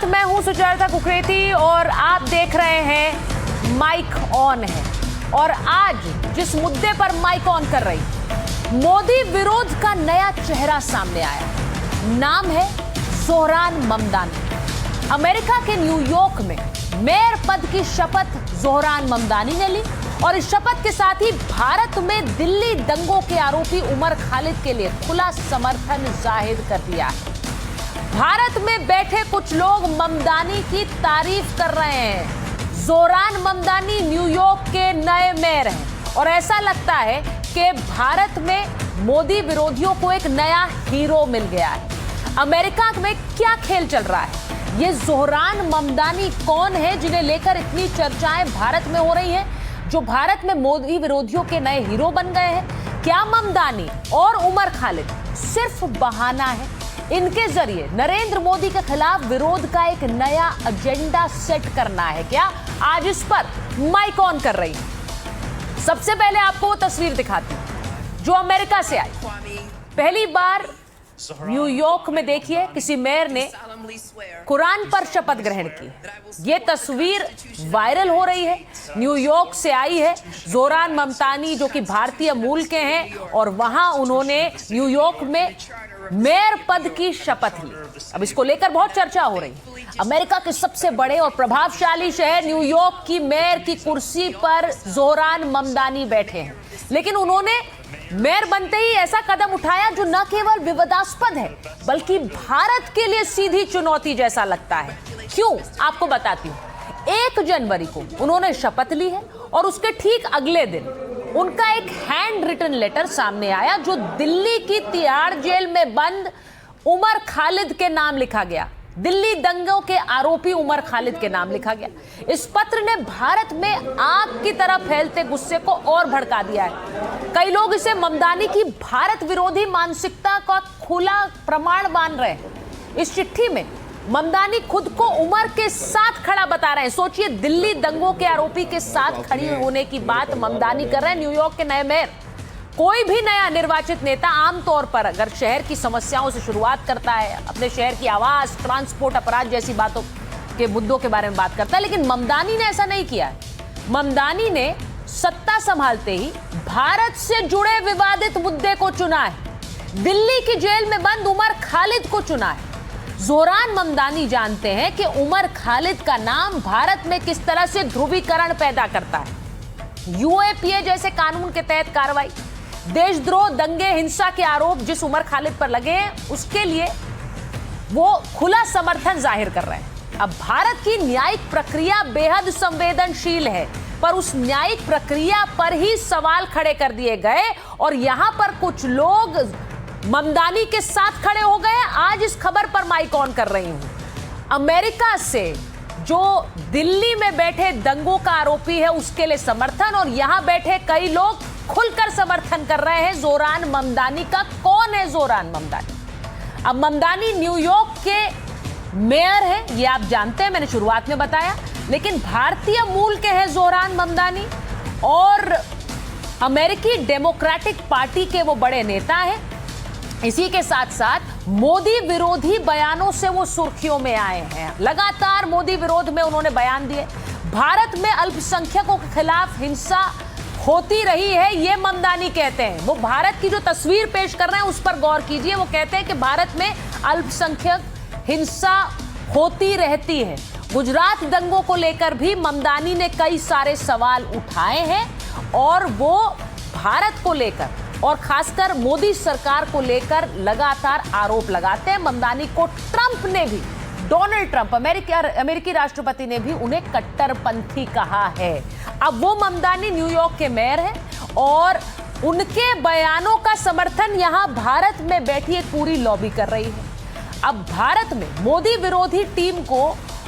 मैं हूं सुचेता कुकरेती और आप देख रहे हैं माइक ऑन है। और आज जिस मुद्दे पर माइक ऑन कर रही, मोदी विरोध का नया चेहरा सामने आया। नाम है ज़ोहरान ममदानी। अमेरिका के न्यूयॉर्क में मेयर पद की शपथ ज़ोहरान ममदानी ने ली और इस शपथ के साथ ही भारत में दिल्ली दंगों के आरोपी उमर खालिद के लिए खुला समर्थन जाहिर कर दिया है। भारत में बैठे कुछ लोग ममदानी की तारीफ कर रहे हैं। ज़ोहरान ममदानी न्यूयॉर्क के नए मेयर हैं और ऐसा लगता है कि भारत में मोदी विरोधियों को एक नया हीरो मिल गया है। अमेरिका में क्या खेल चल रहा है? ये ज़ोहरान ममदानी कौन है जिन्हें लेकर इतनी चर्चाएं भारत में हो रही हैं, जो भारत में मोदी विरोधियों के नए हीरो बन गए हैं? क्या ममदानी और उमर खालिद सिर्फ बहाना है? इनके जरिए नरेंद्र मोदी के खिलाफ विरोध का एक नया एजेंडा सेट करना है क्या? आज इस पर माइक ऑन कर रही हूं। सबसे पहले आपको वो तस्वीर दिखाती हूं जो अमेरिका से आई। पहली बार न्यूयॉर्क में देखिए किसी मेयर ने कुरान पर शपथ ग्रहण की। ये तस्वीर वायरल हो रही है, न्यूयॉर्क से आई है। ज़ोहरान ममदानी जो कि भारतीय मूल के हैं और वहां उन्होंने न्यूयॉर्क में मेयर पद की शपथ ली। अब इसको लेकर बहुत चर्चा हो रही है। अमेरिका के सबसे बड़े और प्रभावशाली शहर न्यूयॉर्क की मेयर की कुर्सी पर ज़ोहरान ममदानी बैठे हैं, लेकिन उन्होंने मेयर बनते ही ऐसा कदम उठाया जो न केवल विवादास्पद है बल्कि भारत के लिए सीधी चुनौती जैसा लगता है। क्यों? आपको बताती हूं। 1 जनवरी को उन्होंने शपथ ली है और उसके ठीक अगले दिन उनका एक हैंड रिटन लेटर सामने आया जो दिल्ली की तिहाड़ जेल में बंद उमर खालिद के नाम लिखा गया। दिल्ली दंगों के आरोपी उमर खालिद के नाम लिखा गया। इस पत्र ने भारत में आग की तरह फैलते गुस्से को और भड़का दिया है। कई लोग इसे ममदानी की भारत विरोधी मानसिकता का खुला प्रमाण मान रहे हैं। इस चिट्ठी में ममदानी खुद को उमर के साथ खड़ा बता रहे हैं। सोचिए, दिल्ली दंगों के आरोपी के साथ खड़ी होने की बात ममदानी कर रहे हैं, न्यूयॉर्क के नए मेयर। कोई भी नया निर्वाचित नेता आमतौर पर अगर शहर की समस्याओं से शुरुआत करता है, अपने शहर की आवास, ट्रांसपोर्ट, अपराध जैसी बातों के मुद्दों के बारे में बात करता है, लेकिन ममदानी ने ऐसा नहीं किया है। ममदानी ने सत्ता संभालते ही भारत से जुड़े विवादित मुद्दे को चुना है। दिल्ली की जेल में बंद उमर खालिद को चुना है। ज़ोहरान ममदानी जानते हैं कि उमर खालिद का नाम भारत में किस तरह से ध्रुवीकरण पैदा करता है। यूएपीए जैसे कानून के तहत कार्रवाई, देशद्रोह, दंगे, हिंसा के आरोप जिस उमर खालिद पर लगे हैं उसके लिए वो खुला समर्थन जाहिर कर रहे हैं। अब भारत की न्यायिक प्रक्रिया बेहद संवेदनशील है, पर उस न्यायिक प्रक्रिया पर ही सवाल खड़े कर दिए गए और यहां पर कुछ लोग ममदानी के साथ खड़े हो गए। आज इस खबर पर माइक ऑन कर रही हूं। अमेरिका से जो दिल्ली में बैठे दंगों का आरोपी है उसके लिए समर्थन, और यहां बैठे कई लोग खुलकर समर्थन कर रहे हैं ज़ोहरान ममदानी का। कौन है ज़ोहरान ममदानी? अब ममदानी न्यूयॉर्क के मेयर हैं, ये आप जानते हैं, मैंने शुरुआत में बताया, लेकिन भारतीय मूल के हैं ज़ोहरान ममदानी और अमेरिकी डेमोक्रेटिक पार्टी के वो बड़े नेता हैं। इसी के साथ साथ मोदी विरोधी बयानों से वो सुर्खियों में आए हैं। लगातार मोदी विरोध में उन्होंने बयान दिए। भारत में अल्पसंख्यकों के खिलाफ हिंसा होती रही है, ये ममदानी कहते हैं। वो भारत की जो तस्वीर पेश कर रहे हैं उस पर गौर कीजिए। वो कहते हैं कि भारत में अल्पसंख्यक हिंसा होती रहती है। गुजरात दंगों को लेकर भी ममदानी ने कई सारे सवाल उठाए हैं और वो भारत को लेकर और खासकर मोदी सरकार को लेकर लगातार आरोप लगाते हैं। ममदानी को ट्रंप ने भी, डोनाल्ड ट्रंप अमेरिकी राष्ट्रपति ने भी उन्हें कट्टरपंथी कहा है। अब वो ममदानी न्यूयॉर्क के मेयर हैं और उनके बयानों का समर्थन यहां भारत में बैठी एक पूरी लॉबी कर रही है। अब भारत में मोदी विरोधी टीम को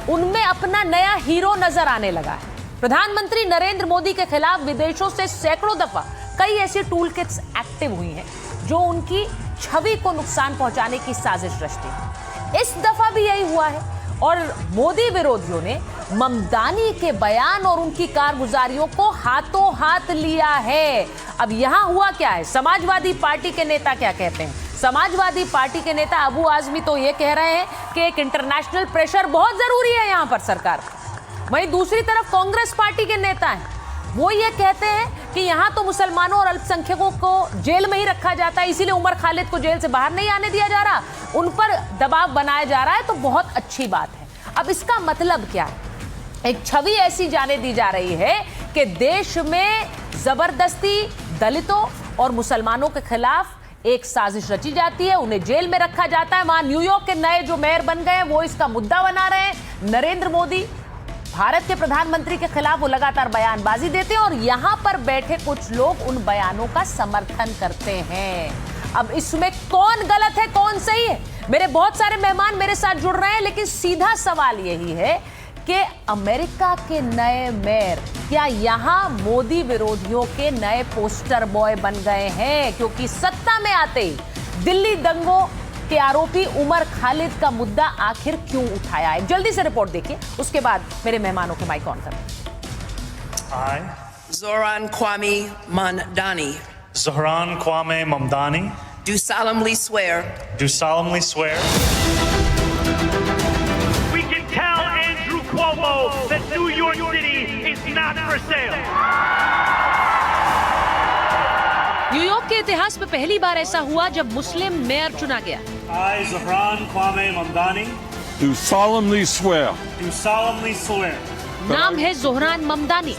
उनमें अपना नया हीरो नजर आने लगा है। प्रधानमंत्री नरेंद्र मोदी के खिलाफ विदेशों से सैकड़ों दफा कई ऐसी टूल किट्स एक्टिव हुई हैं जो उनकी छवि को नुकसान पहुंचाने की साजिश रचती है। इस दफा भी यही हुआ है और मोदी विरोधियों ने ममदानी के बयान और उनकी कारगुजारियों को हाथों हाथ लिया है। अब यहां हुआ क्या है? समाजवादी पार्टी के नेता क्या कहते हैं? समाजवादी पार्टी के नेता अबू आजमी तो ये कह रहे हैं कि एक इंटरनेशनल प्रेशर बहुत जरूरी है यहां पर सरकार। वहीं दूसरी तरफ कांग्रेस पार्टी के नेता हैं, वो ये कहते हैं कि यहां तो मुसलमानों और अल्पसंख्यकों को जेल में ही रखा जाता है, इसीलिए उमर खालिद को जेल से बाहर नहीं आने दिया जा रहा, उन पर दबाव बनाया जा रहा है, तो बहुत अच्छी बात है। अब इसका मतलब क्या है? एक छवि ऐसी जाने दी जा रही है कि देश में जबरदस्ती दलितों और मुसलमानों के खिलाफ एक साजिश रची जाती है, उन्हें जेल में रखा जाता है। वहां न्यूयॉर्क के नए जो मेयर बन गए हैं वो इसका मुद्दा बना रहे हैं। नरेंद्र मोदी भारत के प्रधानमंत्री के खिलाफ वो लगातार बयानबाजी देते हैं और यहां पर बैठे कुछ लोग उन बयानों का समर्थन करते हैं। अब इसमें कौन गलत है, कौन सही है? मेरे बहुत सारे मेहमान मेरे साथ जुड़ रहे हैं, लेकिन सीधा सवाल यही है कि अमेरिका के नए मेयर क्या यहां मोदी विरोधियों के नए पोस्टर बॉय बन गए हैं? क्योंकि सत्ता में आते ही दिल्ली दंगों के आरोपी उमर खालिद का मुद्दा आखिर क्यों उठाया है? जल्दी से रिपोर्ट देखिए, उसके बाद मेरे मेहमानों के माइक ऑन करें। Zohran Kwame Mamdani. Zohran Kwame Mamdani. Do solemnly swear. Do solemnly swear. We can tell Andrew Cuomo that New York City is not for sale. New York के इतिहास में पहली बार ऐसा हुआ जब मुस्लिम मेयर चुना गया। I, Zohran Kwame Mamdani, do solemnly swear. do solemnly swear. नाम है जोहरान ममदानी।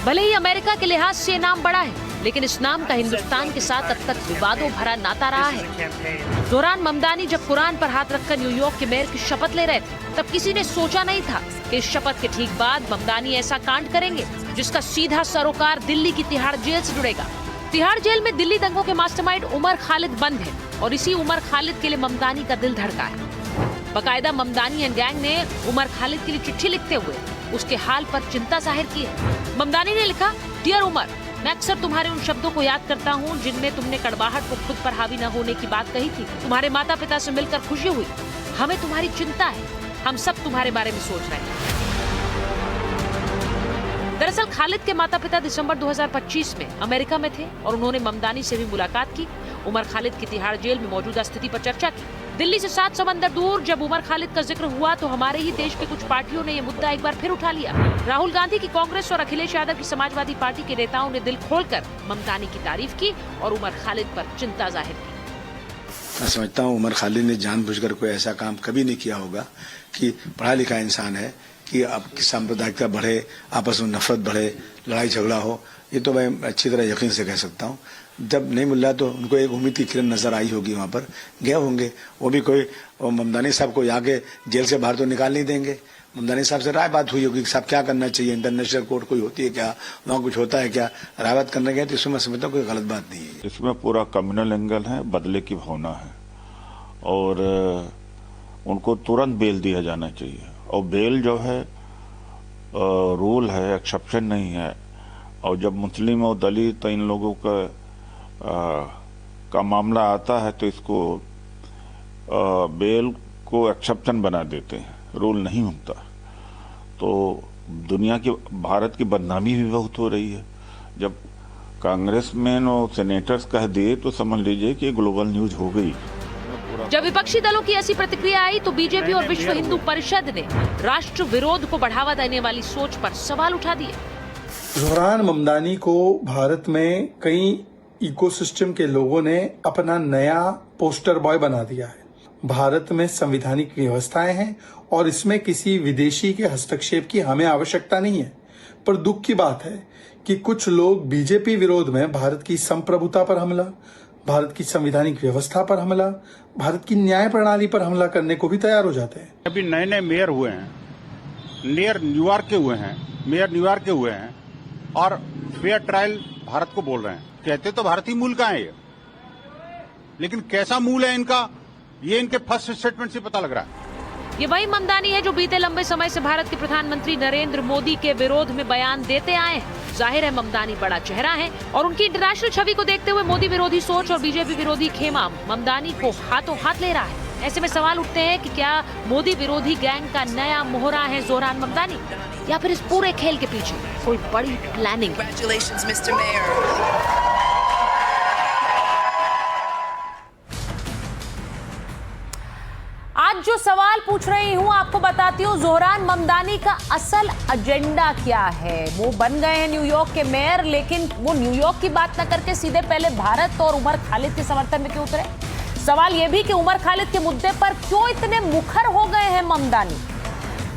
भले ही अमेरिका के लिहाज से नाम बड़ा है, लेकिन इस नाम का हिंदुस्तान के साथ अब तक विवादों भरा नाता रहा है। जोहरान ममदानी जब कुरान पर हाथ रखकर न्यूयॉर्क के मेयर की शपथ ले रहे थे, तब किसी ने सोचा नहीं था कि इस शपथ के ठीक बाद ममदानी ऐसा कांड करेंगे जिसका सीधा सरोकार दिल्ली की तिहाड़ जेल से जुड़ेगा। तिहाड़ जेल में दिल्ली दंगों के मास्टरमाइंड उमर खालिद बंद है और इसी उमर खालिद के लिए ममदानी का दिल धड़का है। बकायदा ममदानी एंड गैंग ने उमर खालिद के लिए चिट्ठी लिखते हुए उसके हाल पर चिंता जाहिर की है। ममदानी ने लिखा, डियर उमर, मैं अक्सर तुम्हारे उन शब्दों को याद करता हूँ जिनमें तुमने कड़वाहट को खुद पर हावी न होने की बात कही थी। तुम्हारे माता पिता से मिलकर खुशी हुई। हमें तुम्हारी चिंता है, हम सब तुम्हारे बारे में सोच रहे हैं। दरअसल खालिद के माता पिता दिसंबर 2025 में अमेरिका में थे और उन्होंने ममदानी से भी मुलाकात की। उमर खालिद की तिहाड़ जेल में मौजूदा स्थिति पर चर्चा की। दिल्ली से 7 समंदर दूर जब उमर खालिद का जिक्र हुआ तो हमारे ही देश के कुछ पार्टियों ने यह मुद्दा एक बार फिर उठा लिया। राहुल गांधी की कांग्रेस और अखिलेश यादव की समाजवादी पार्टी के नेताओं ने दिल खोलकर ममदानी की तारीफ की और उमर खालिद पर चिंता जाहिर की। मैं समझता हूँ उमर खालिद ने जानबूझकर कोई ऐसा काम कभी नहीं किया होगा कि पढ़ा लिखा इंसान है कि आपकी सांप्रदायिकता बढ़े, आपस में नफरत बढ़े, लड़ाई झगड़ा हो, ये तो मैं अच्छी तरह यकीन से कह सकता हूँ। जब नहीं मिला तो उनको एक उम्मीद की किरण नजर आई होगी, वहां पर गए होंगे। वो भी कोई ममदानी साहब को आगे जेल से बाहर तो निकाल नहीं देंगे। ममदानी साहब से राय बात हुई होगी साहब क्या करना चाहिए, इंटरनेशनल कोर्ट कोई होती है क्या, वहाँ कुछ होता है क्या, राय बात करने गए तो इसमें मैं समझता हूँ कोई गलत बात नहीं है। इसमें पूरा कम्युनल एंगल है, बदले की भावना है और उनको तुरंत बेल दिया जाना चाहिए। और बेल जो है रूल है, एक्सेप्शन नहीं है। और जब मुस्लिम और दलित इन लोगों का मामला आता है तो इसको बेल को एक्सेप्शन बना देते हैं, रूल नहीं होता। तो दुनिया की, भारत की बदनामी भी बहुत हो रही है। जब कांग्रेसमैन और सेनेटर्स कह दिए तो समझ लीजिए कि ग्लोबल न्यूज हो गई। जब विपक्षी दलों की ऐसी प्रतिक्रिया आई तो बीजेपी और विश्व हिंदू परिषद ने राष्ट्र विरोध को बढ़ावा देने वाली सोच पर सवाल उठा दिए। जोहरान ममदानी को भारत में कई इकोसिस्टम के लोगों ने अपना नया पोस्टर बॉय बना दिया है। भारत में संवैधानिक व्यवस्थाएं हैं और इसमें किसी विदेशी के हस्तक्षेप की हमें आवश्यकता नहीं है। पर दुख की बात है कि कुछ लोग बीजेपी विरोध में भारत की संप्रभुता पर हमला, भारत की संवैधानिक व्यवस्था पर हमला, भारत की न्याय प्रणाली पर हमला करने को भी तैयार हो जाते हैं। अभी नए नए मेयर हुए हैं, न्यूयॉर्क के हुए हैं, मेयर न्यूयॉर्क के हुए हैं और फेयर ट्रायल भारत को बोल रहे हैं। कहते तो भारतीय मूल का है ये, लेकिन कैसा मूल है इनका, ये इनके फर्स्ट स्टेटमेंट से पता लग रहा है। ये वही ममदानी है जो बीते लंबे समय से भारत के प्रधानमंत्री नरेंद्र मोदी के विरोध में बयान देते आए हैं। जाहिर है ममदानी बड़ा चेहरा है और उनकी इंटरनेशनल छवि को देखते हुए मोदी विरोधी सोच और बीजेपी विरोधी खेमा ममदानी को हाथों हाथ ले रहा है। ऐसे में सवाल उठते हैं कि क्या मोदी विरोधी गैंग का नया मोहरा है जोहरान ममदानी, या फिर इस पूरे खेल के पीछे कोई बड़ी प्लानिंग। Congratulations, Mr. Mayor. जो सवाल पूछ रही हूं आपको बताती हूं, जोहरान ममदानी का असल एजेंडा क्या है। वो बन गए हैं न्यूयॉर्क के मेयर, लेकिन वो न्यूयॉर्क की बात न करके सीधे पहले भारत और उमर खालिद के समर्थन में क्यों उतरे। सवाल यह भी कि उमर खालिद के मुद्दे पर क्यों इतने मुखर हो गए हैं ममदानी।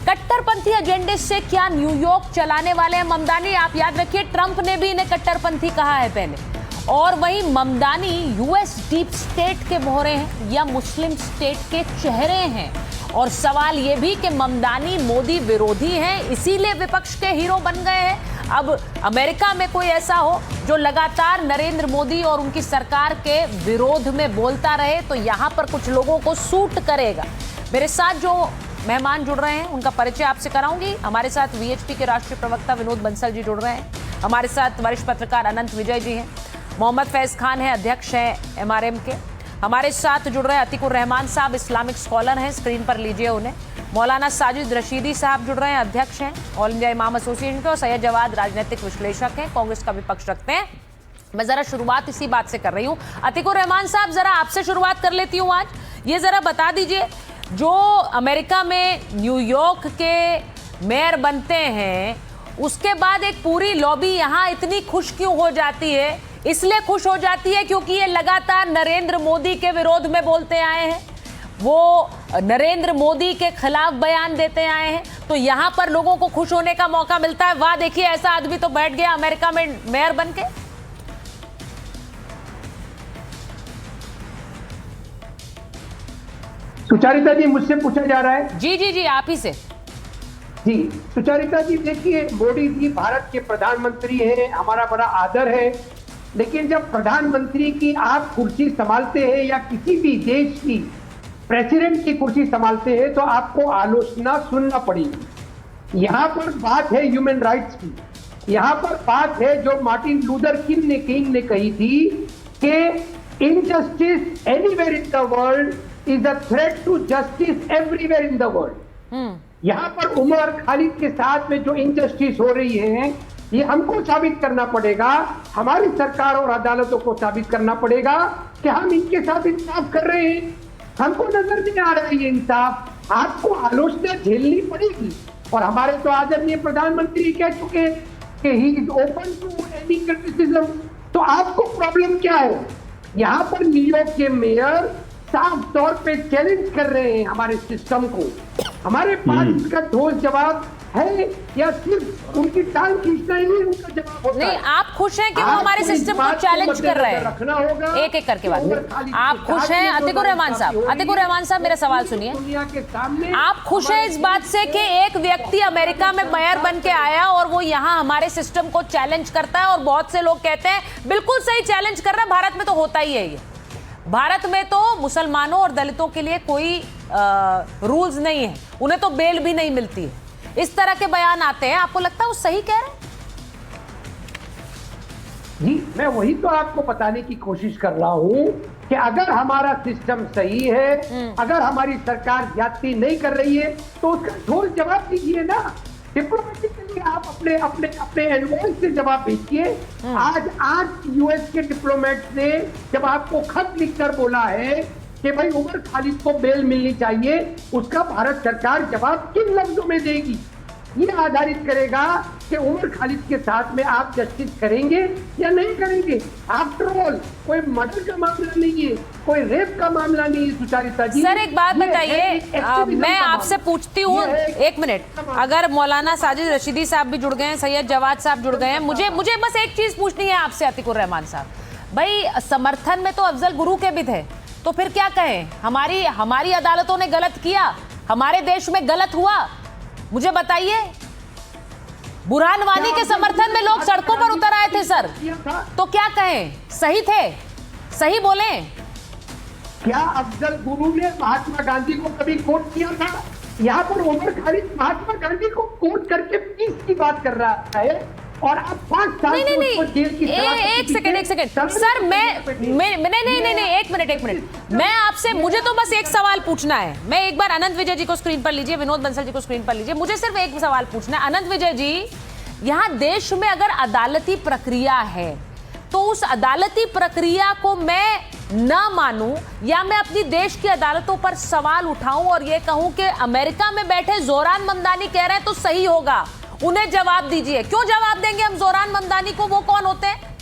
कट्टरपंथी एजेंडे से क्या न्यूयॉर्क चलाने वाले हैं ममदानी। आप याद रखिए, ट्रंप ने भी इन्हें कट्टरपंथी कहा है पहले, और वहीं ममदानी यूएस डीप स्टेट के मोहरे हैं या मुस्लिम स्टेट के चेहरे हैं। और सवाल यह भी कि ममदानी मोदी विरोधी हैं, इसीलिए विपक्ष के हीरो बन गए हैं। अब अमेरिका में कोई ऐसा हो जो लगातार नरेंद्र मोदी और उनकी सरकार के विरोध में बोलता रहे, तो यहां पर कुछ लोगों को सूट करेगा। मेरे साथ जो मेहमान जुड़ रहे हैं उनका परिचय आपसे कराऊंगी। हमारे साथ वीएचपी के राष्ट्रीय प्रवक्ता विनोद बंसल जी जुड़ रहे हैं, हमारे साथ वरिष्ठ पत्रकार अनंत विजय जी हैं, मोहम्मद फैज खान है, अध्यक्ष हैं एमआरएम के, हमारे साथ जुड़ रहे हैं अतीकुर रहमान साहब, इस्लामिक स्कॉलर हैं, स्क्रीन पर लीजिए उन्हें, मौलाना साजिद रशीदी साहब जुड़ रहे हैं, अध्यक्ष हैं ऑल इंडिया इमाम एसोसिएशन के, और सैयद जवाद राजनीतिक विश्लेषक हैं, कांग्रेस का विपक्ष रखते हैं। मैं जरा शुरुआत इसी बात से कर रही हूँ। अतीकुर रहमान साहब, जरा आपसे शुरुआत कर लेती हूँ आज। ये जरा बता दीजिए, जो अमेरिका में न्यूयॉर्क के मेयर बनते हैं, उसके बाद एक पूरी लॉबी यहाँ इतनी खुश क्यों हो जाती है। इसलिए खुश हो जाती है क्योंकि ये लगातार नरेंद्र मोदी के विरोध में बोलते आए हैं, वो नरेंद्र मोदी के खिलाफ बयान देते आए हैं, तो यहाँ पर लोगों को खुश होने का मौका मिलता है। वाह, देखिए ऐसा आदमी तो बैठ गया अमेरिका में मेयर बन के। सुचारिता जी, मुझसे पूछा जा रहा है। जी जी जी, आप ही से। जी सुचारिता जी, देखिए मोदी जी भारत के प्रधानमंत्री हैं, हमारा बड़ा आदर है, लेकिन जब प्रधानमंत्री की आप कुर्सी संभालते हैं या किसी भी देश की प्रेसिडेंट की कुर्सी संभालते हैं, तो आपको आलोचना सुनना पड़ेगी। यहाँ पर बात है ह्यूमन राइट्स की, यहाँ पर बात है जो मार्टिन लूथर किंग ने कही थी कि injustice anywhere in the world is a threat to justice everywhere in the world. यहाँ पर उमर खालिद के साथ में जो इनजस्टिस हो रही है, ये हमको साबित करना पड़ेगा, हमारी सरकार और अदालतों को साबित करना पड़ेगा कि हम इनके साथ इंसाफ कर रहे हैं। हमको नजर नहीं आ रहा है ये इंसाफ, आपको आलोचना झेलनी पड़ेगी। और हमारे तो आदरणीय प्रधानमंत्री कह चुके हैं कि he is open to any criticism. तो आपको प्रॉब्लम क्या है? यहाँ पर न्यूयॉर्क के मेयर साफ तौर पे चैलेंज कर रहे हैं हमारे सिस्टम को। हमारे पास इसका ठोस जवाब है या सिर्फ उनकी टांग खींचना ही उनका जवाब होता है? नहीं, आप खुश हैं कि वो हमारे सिस्टम को चैलेंज कर रहे हैं? रखना होगा एक एक करके बात। आप खुश हैं अतीकुर रहमान साहब? अतीकुर रहमान साहब, मेरा सवाल सुनिए। आप खुश हैं इस बात से कि एक व्यक्ति अमेरिका में मेयर बन के आया और वो यहाँ हमारे सिस्टम को चैलेंज करता है? और बहुत से लोग कहते हैं बिल्कुल सही चैलेंज कर रहा है, भारत में तो होता ही है ये। भारत में तो मुसलमानों और दलितों के लिए कोई रूल्स नहीं है, उन्हें तो बेल भी नहीं मिलती है। इस तरह के बयान आते हैं, आपको लगता है वो सही कह रहे हैं? जी, मैं वही तो आपको बताने की कोशिश कर रहा हूं कि अगर हमारा सिस्टम सही है, अगर हमारी सरकार ज्यादती नहीं कर रही है, तो उसका ठोस जवाब दीजिए ना। डिप्लोमेटिकली आप अपने एनवॉय से जवाब भेजिए। आज यूएस के डिप्लोमेट ने जब आपको खत लिखकर बोला है कि भाई उमर खालिद को बेल मिलनी चाहिए, उसका भारत सरकार जवाब किन लफ्जों में देगी? ये आधारित करेगा कि उमर खालिद के साथ में आप जस्टिस करेंगे या नहीं करेंगे। आफ्टर ऑल कोई मर्डर का मामला नहीं है, कोई रेप का मामला नहीं है। सुचारिता जी, सर एक बात बताइए, मैं आपसे पूछती हूँ, एक मिनट, अगर मौलाना साजिद रशीदी साहब भी जुड़ गए हैं, सैयद जवाद साहब जुड़ गए हैं, मुझे बस एक चीज पूछनी है आपसे अतीकुर रहमान साहब। भाई समर्थन में तो अफजल गुरु के भी थे, तो फिर क्या कहें? हमारी अदालतों ने गलत किया, हमारे देश में गलत हुआ, मुझे बताइए। बुरहान वानी के समर्थन में लोग सड़कों पर उतर आए थे सर, तो क्या कहें? सही थे, सही बोले? क्या अफजल गुरु ने महात्मा गांधी को कभी कोट किया था? यहाँ पर उमर खालिद महात्मा गांधी को कोट करके पीस की बात कर रहा है, और अब 5 साल नहीं, एक सेकंड सर, नहीं, एक मिनट, मैं आपसे, मुझे तो बस एक सवाल पूछना है। मैं एक बार अनंत विजय जी को स्क्रीन पर लीजिए, विनोद बंसल जी को स्क्रीन पर लीजिए, मुझे सिर्फ एक सवाल पूछना है। अनंत विजय जी, यहाँ देश में अगर अदालती प्रक्रिया है, तो उस अदालती प्रक्रिया को मैं ना मानूं या मैं अपनी देश की अदालतों पर सवाल उठाऊं और ये कहूं कि अमेरिका में बैठे जोरान ममदानी कह रहे हैं तो सही होगा, उन्हें जवाब दीजिए। क्यों जवाब देंगे हम जोरान ममदानी को? वो कौन होते हैं?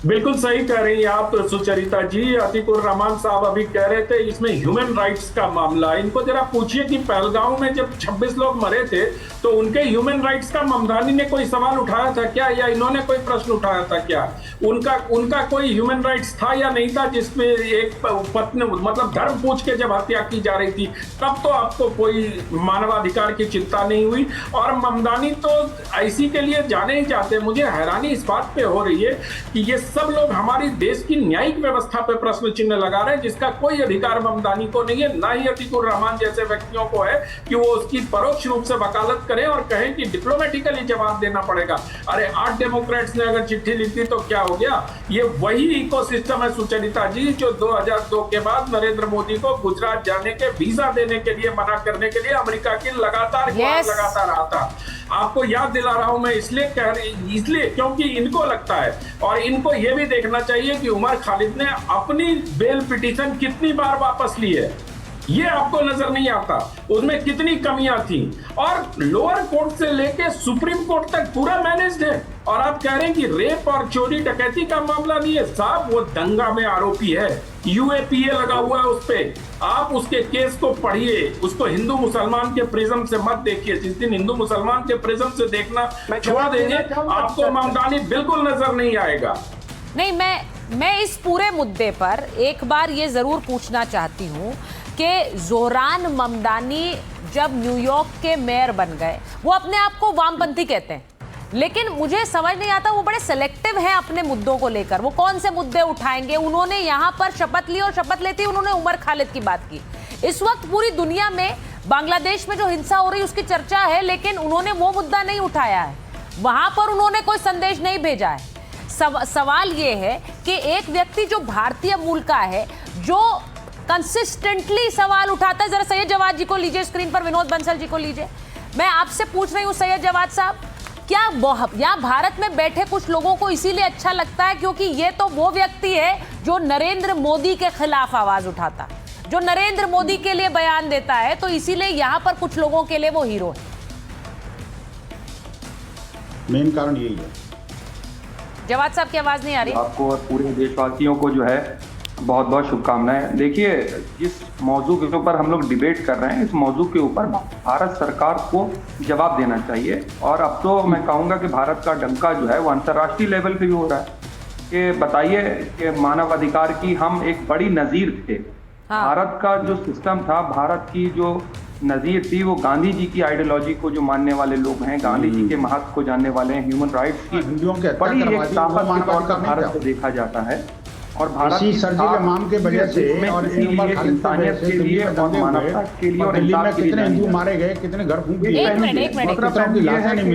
बिल्कुल सही कह रही हैं आप सुचरिता जी। अतीकुर रहमान साहब अभी कह रहे थे इसमें ह्यूमन राइट्स का मामला। इनको जरा पूछिए कि पहलगांव में जब 26 लोग मरे थे तो उनके ह्यूमन राइट्स का ममदानी ने कोई सवाल उठाया था क्या, या इन्होंने कोई प्रश्न उठाया था क्या? उनका कोई ह्यूमन राइट्स था या नहीं था जिसमें एक पत्नी मतलब धर्म पूछ के जब हत्या की जा रही थी, तब तो आपको कोई मानवाधिकार की चिंता नहीं हुई। और ममदानी तो आईसी के लिए जाने ही जाते। मुझे हैरानी इस बात पे हो रही है कि ये सब लोग हमारी देश की न्यायिक व्यवस्था पे प्रश्न चिन्ह लगा रहे हैं, जिसका कोई अधिकार ममदानी को नहीं है, ना ही अतीकुर रहमान जैसे व्यक्तियों को है कि वो उसकी परोक्ष रूप से वकालत करें और कहें कि डिप्लोमेटिकली जवाब देना पड़ेगा। अरे 8 डेमोक्रेट्स ने अगर चिट्ठी लिखी तो क्या हो गया? ये वही इकोसिस्टम है सुचरिता जी जो 2002 के बाद नरेंद्र मोदी को गुजरात जाने के वीजा देने के लिए मना करने के लिए अमेरिका की लगातार लगाता रहा था। आपको याद दिला रहा हूं मैं इसलिए क्योंकि इनको लगता है और इनको यह भी देखना चाहिए कि उमर खालिद ने अपनी बेल पिटीशन कितनी बार वापस ली है, ये आपको नजर नहीं आता। उसमें कितनी कमियां थी और लोअर कोर्ट से लेके सुप्रीम कोर्ट तक पूरा मैनेज्ड है। और आप कह रहे हैं कि रेप और चोरी डकैती का मामला नहीं है। साहब वो दंगा में आरोपी है, यूएपीए लगा हुआ है उस पे। आप उसके केस को पढ़िए, उसको हिंदू मुसलमान के प्रिज्म से मत देखिए। जिस दिन हिंदू मुसलमान के प्रिज्म से देखना छोड़ देंगे आपको ममदानी बिल्कुल नजर नहीं आएगा। नहीं, मैं इस पूरे मुद्दे पर एक बार ये जरूर पूछना चाहती हूँ कि जोरान ममदानी जब न्यूयॉर्क के मेयर बन गए, वो अपने आप को वामपंथी कहते हैं, लेकिन मुझे समझ नहीं आता वो बड़े सेलेक्टिव हैं अपने मुद्दों को लेकर। वो कौन से मुद्दे उठाएंगे? उन्होंने यहाँ पर शपथ ली और शपथ लेती उन्होंने उमर खालिद की बात की। इस वक्त पूरी दुनिया में बांग्लादेश में जो हिंसा हो रही है उसकी चर्चा है, लेकिन उन्होंने वो मुद्दा नहीं उठाया है, वहां पर उन्होंने कोई संदेश नहीं भेजा है। सवाल ये है कि एक व्यक्ति जो भारतीय मूल का है, जो कंसिस्टेंटली सवाल उठाता है, जरा सैयद जवाद जी को लीजिए स्क्रीन पर, विनोद बंसल जी को लीजिए। मैं आपसे पूछ रही हूँ सैयद जवाद साहब, क्या यहाँ भारत में बैठे कुछ लोगों को इसीलिए अच्छा लगता है क्योंकि ये तो वो व्यक्ति है जो नरेंद्र मोदी के खिलाफ आवाज उठाता है, जो नरेंद्र मोदी के लिए बयान देता है, तो इसीलिए यहाँ पर कुछ लोगों के लिए वो हीरो है? मेन कारण यही है। जवाद साहब की आवाज नहीं आ रही। आपको और पूरे देशवासियों को जो है बहुत बहुत शुभकामनाएं। देखिए, जिस मौजू के ऊपर हम लोग डिबेट कर रहे हैं, इस मौजू के ऊपर भारत सरकार को जवाब देना चाहिए। और अब तो मैं कहूँगा कि भारत का डंका जो है वो अंतर्राष्ट्रीय लेवल पे भी हो रहा है कि बताइए कि मानवाधिकार की हम एक बड़ी नज़ीर थे। हाँ। भारत का जो सिस्टम था, भारत की जो नज़ीर थी, वो गांधी जी की आइडियोलॉजी को जो मानने वाले लोग हैं, गांधी जी के महत्व को जानने वाले हैं, ह्यूमन राइट्स की बड़ी एक ताकत के तौर पर भारत को देखा जाता है। और भारत की सर्जिकल इमाम के वजह से और इंसानियत के लिए और मानवता के लिए और दिल्ली में कितने हिंदू मारे गए, कितने घर फूंक दिए। एक मिनट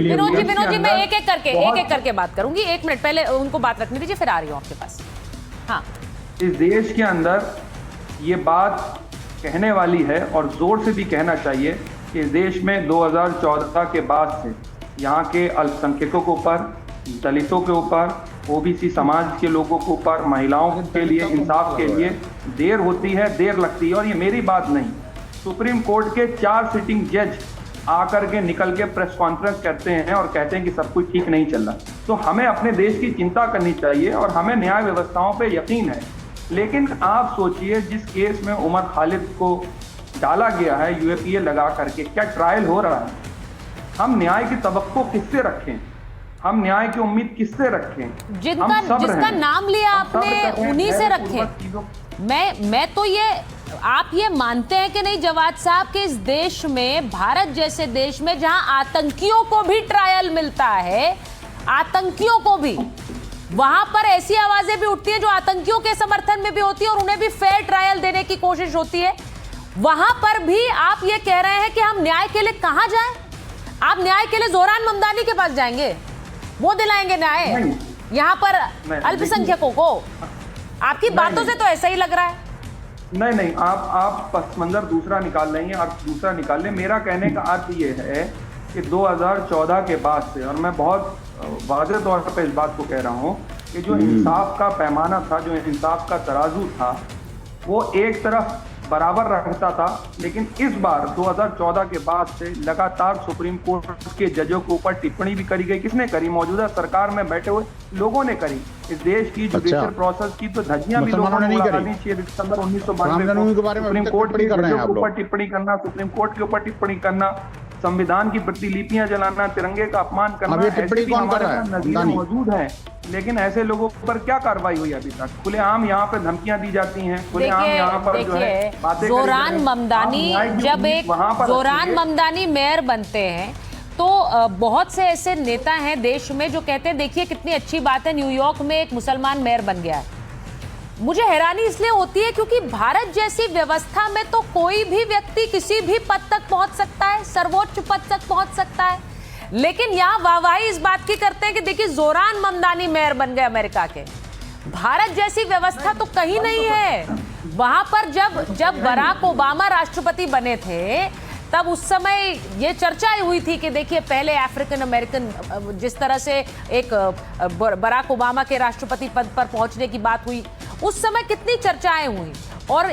विनोद जी, मैं एक एक करके बात करूंगी। 1 मिनट पहले उनको बात रखने दीजिए, फिर आ रही हूँ आपके पास। हाँ, इस देश के अंदर ये बात कहने वाली है और जोर से भी कहना चाहिए कि इस देश में 2014 के बाद से यहाँ के अल्पसंख्यकों के ऊपर, दलितों के ऊपर, ओबीसी समाज के लोगों के ऊपर, महिलाओं के लिए इंसाफ के लिए देर होती है, देर लगती है। और ये मेरी बात नहीं, सुप्रीम कोर्ट के 4 सिटिंग जज आकर के निकल के प्रेस कॉन्फ्रेंस करते हैं और कहते हैं कि सब कुछ ठीक नहीं चल रहा। तो हमें अपने देश की चिंता करनी चाहिए और हमें न्याय व्यवस्थाओं पे यकीन है। लेकिन आप सोचिए, जिस केस में उमर खालिद को डाला गया है यूएपीए लगा करके, क्या ट्रायल हो रहा है? हम न्याय की तवक्को किससे रखें? हम न्याय की उम्मीद किससे रखें? जिसका नाम लिया आपने उन्हीं से रखें। मैं तो ये, आप ये मानते हैं कि नहीं जवाद साहब कि इस देश में, भारत जैसे देश में जहां आतंकियों को भी ट्रायल मिलता है, आतंकियों को भी, वहां पर ऐसी आवाजें भी उठती हैं जो आतंकियों के समर्थन में भी होती है और उन्हें भी फेयर ट्रायल देने की कोशिश होती है, वहां पर भी आप ये कह रहे हैं कि हम न्याय के लिए कहां जाएं? आप न्याय के लिए जोरान ममदानी के पास जाएंगे, वो दिलाएंगे न्याय यहाँ पर अल्पसंख्यकों को? आपकी बातों से तो ऐसा ही लग रहा है। नहीं, आप पस मंजर दूसरा निकाल लेंगे और दूसरा निकाल लें। मेरा कहने का अर्थ ये है कि 2014 के बाद से, और मैं बहुत वाज़ेह तौर पर इस बात को कह रहा हूँ कि जो इंसाफ का पैमाना था, जो इंसाफ का तराजू था, वो एक तरफ बराबर रखता था। लेकिन इस बार 2014 के बाद से लगातार सुप्रीम कोर्ट के जजों के ऊपर टिप्पणी भी करी गई। किसने करी? मौजूदा सरकार में बैठे हुए लोगों ने करी। इस देश की जुडिशियल प्रोसेस की तो धज्जियां भी लोगों ने उड़ा दी। 6 दिसंबर 1992 को सुप्रीम कोर्ट के जजों के ऊपर टिप्पणी करना, सुप्रीम कोर्ट के ऊपर टिप्पणी करना, संविधान की प्रतिलिपियां जलाना, तिरंगे का अपमान करना, ऐसे भी हमारे पास नज़ीरें मौजूद हैं। लेकिन ऐसे लोगों पर क्या कार्रवाई हुई अभी तक? खुलेआम यहाँ पर धमकियां दी जाती हैं, खुलेआम यहाँ पर जो है बातें। जोरान ममदानी जब एक जोरान ममदानी मेयर बनते हैं तो बहुत से ऐसे नेता हैं देश में जो कहते हैं देखिए कितनी अच्छी बात है, न्यूयॉर्क में एक मुसलमान मेयर बन गया है। मुझे हैरानी इसलिए होती है क्योंकि भारत जैसी व्यवस्था में तो कोई भी व्यक्ति किसी भी पद तक पहुंच सकता है, सर्वोच्च पद तक पहुंच सकता है। लेकिन यहाँ वाहवाही इस बात की करते हैं कि देखिए जोरान ममदानी मेयर बन गए अमेरिका के। भारत जैसी व्यवस्था तो कहीं नहीं है। वहां पर जब बराक ओबामा राष्ट्रपति बने थे तब उस समय ये चर्चा हुई थी कि देखिए पहले अफ्रीकन अमेरिकन, जिस तरह से एक बराक ओबामा के राष्ट्रपति पद पर पहुंचने की बात हुई, उस समय कितनी चर्चाएं हुई। और